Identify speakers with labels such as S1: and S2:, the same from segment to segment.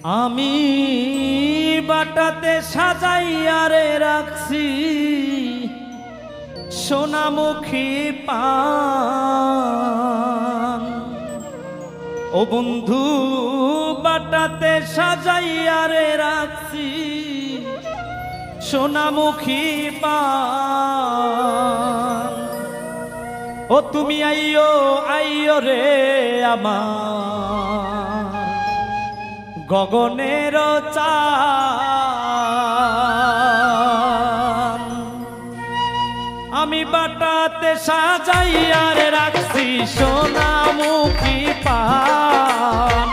S1: আমি বাটাতে সাজাইয়া রে রাখছি সোনামুখী পান। ও বন্ধু বাটাতে সাজাইয়া রে রাখছি সোনামুখী পান। ও তুমি আইয়ো আইয়ো রে আমার গগনের চাঁদ। আমি বাটাতে সাজাইয়া রে রাখছি সোনামুখী পান।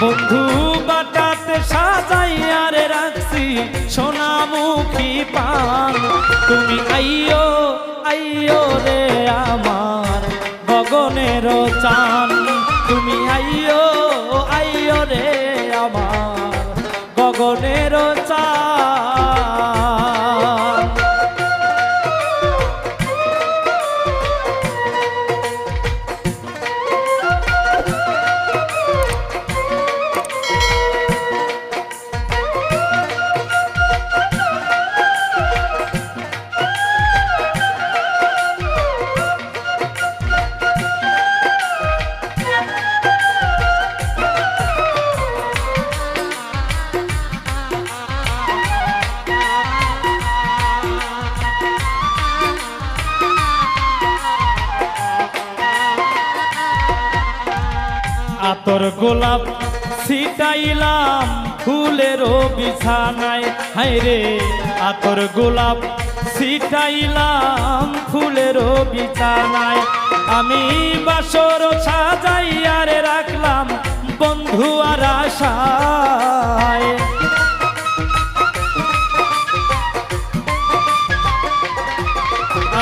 S1: বন্ধু বাটাতে সাজাইয়া রে রাখছি সোনামুখী পান। তুমি আইয়ো আইয়ো রে আমার গগনের চান। তুমি আইয়ো আইয়ো রে আমার গগনের চান। আতর গোলাপ ছিটাইলাম ফুলেরও বিছানায়। হায়রে আতর গোলাপ ছিটাইলাম ফুলেরও বিছানায়। আমি বাসর সাজাইয়া রে রাখলাম বন্ধু আর আশায়।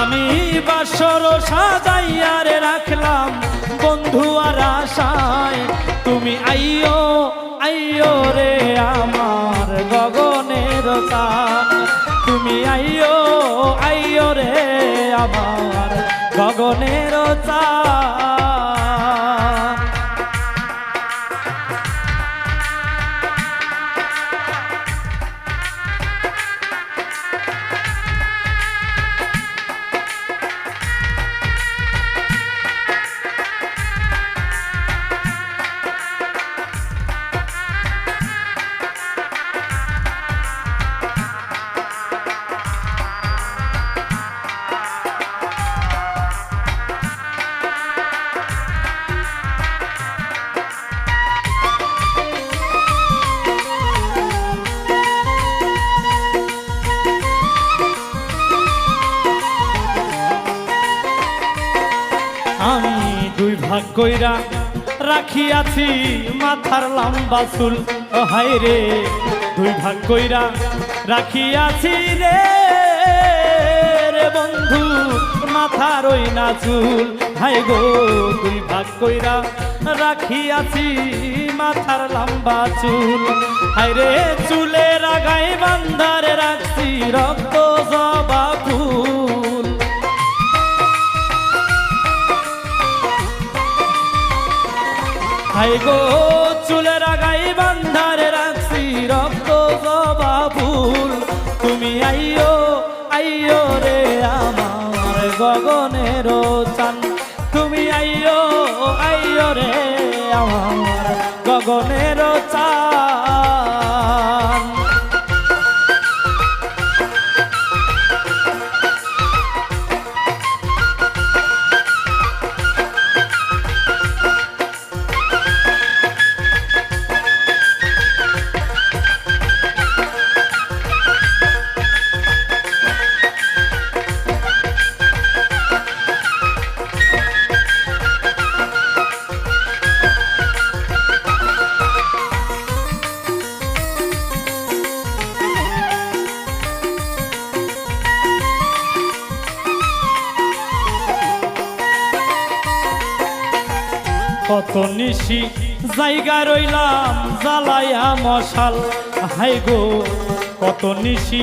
S1: আমি বাসর সাজাইয়া রে রাখলাম বন্ধু আর আশায়। তুমি আইয়ো আইয়ো রে আমার গগনের চান। তুমি আইয়ো আইয়ো রে আমার গগনের চান। আমি দুই ভাগ কইরা রাখিয়াছি মাথার লম্বা চুল। ও হায় রে দুই ভাগ কইরা রাখিয়াছি রে রে বন্ধু মাথার ওই না চুল। হায় গো দুই ভাগ কইরা রাখিয়াছি মাথার লম্বা চুল। হায় রে চুলের আগায় বান্ধারে রাখছি রক্ত জবা ফুল। হাই গো চুলের আগাই বান্ধারে রাখছি রক্ত জবা ফুল। তুমি আইয়ো আইয়ো রে আমার গগনের চান। তুমি আইয়ো আইয়ো রে আমার গগনের চান। কত নিশি জায়গা রইলাম জ্বালাইয়া মশাল। হাই গো কত নিশি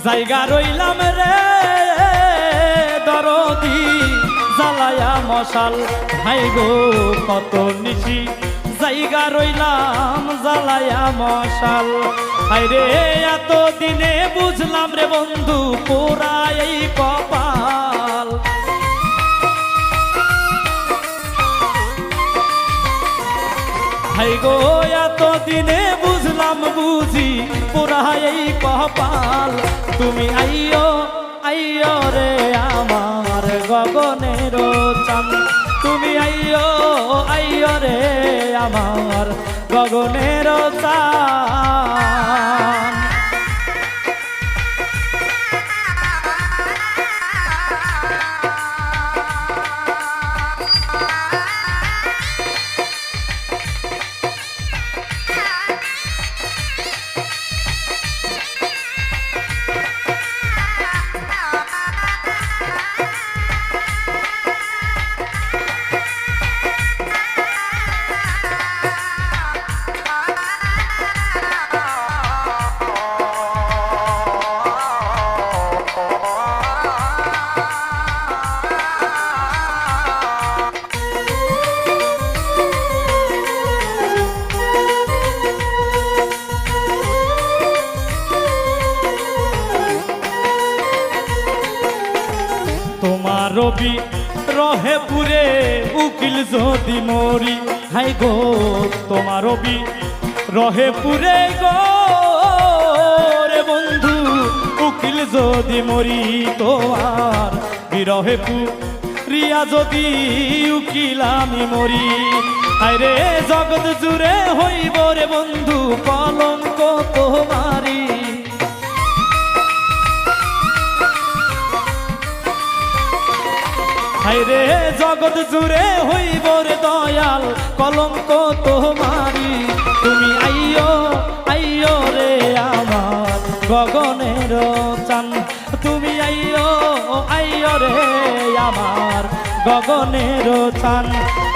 S1: জায়গা রইলাম রে দরদি জ্বালায়া মশাল হাই গো কত নিশি জায়গা রইলাম জ্বালায়া মশাল হাইরে এত দিনে বুঝলাম রে বন্ধু পোড়া এই কপাল হাই গো এত দিনে বুঝলাম বুঝি পোড়া এই কপাল তুমি আইও আইও রে আমার গগনের চাঁদ তুমি আইও আইও রে আমার গগনের চাঁদ তোমার রবি রহে পুরে উকিল যদি মরি হাই গো তোমার রবি রহে পুরে গো রে বন্ধু উকিল যদি মরি তোমার বিরহে পুরিয়া যদি উকিল আমি মরি হায়রে জগৎ জুড়ে হইব রে বন্ধু কলঙ্ক তোমারি হায়রে জগৎ জুড়ে হইব রে দয়াল কলঙ্ক তোমারি তুমি আইও আইও রে আমার গগনের চান তুমি আইও আইও রে আমার গগনের চান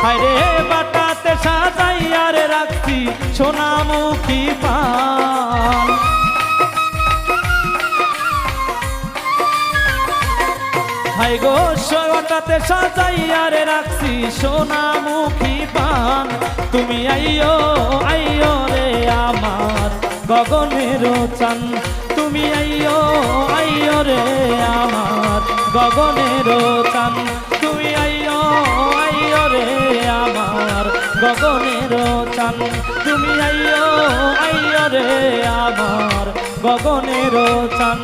S1: হায়রে বাটাতে সাজাইয়া রে রাখছি সোনামুখী পান হাই গো সোনাটাতে সাজাইয়া রে রাখছি সোনামুখী পান তুমি আইও আইও রে আমার গগনের চান তুমি আইও আইও রে আমার গগনের চান তুমি আইও আইও রে আমার গগনের চান তুমি আইও আইও রে আমার গগনের চান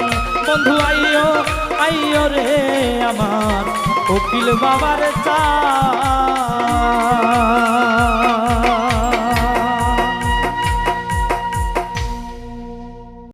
S1: বন্ধু আইও আইও রে আমার উকিল বাবার চান।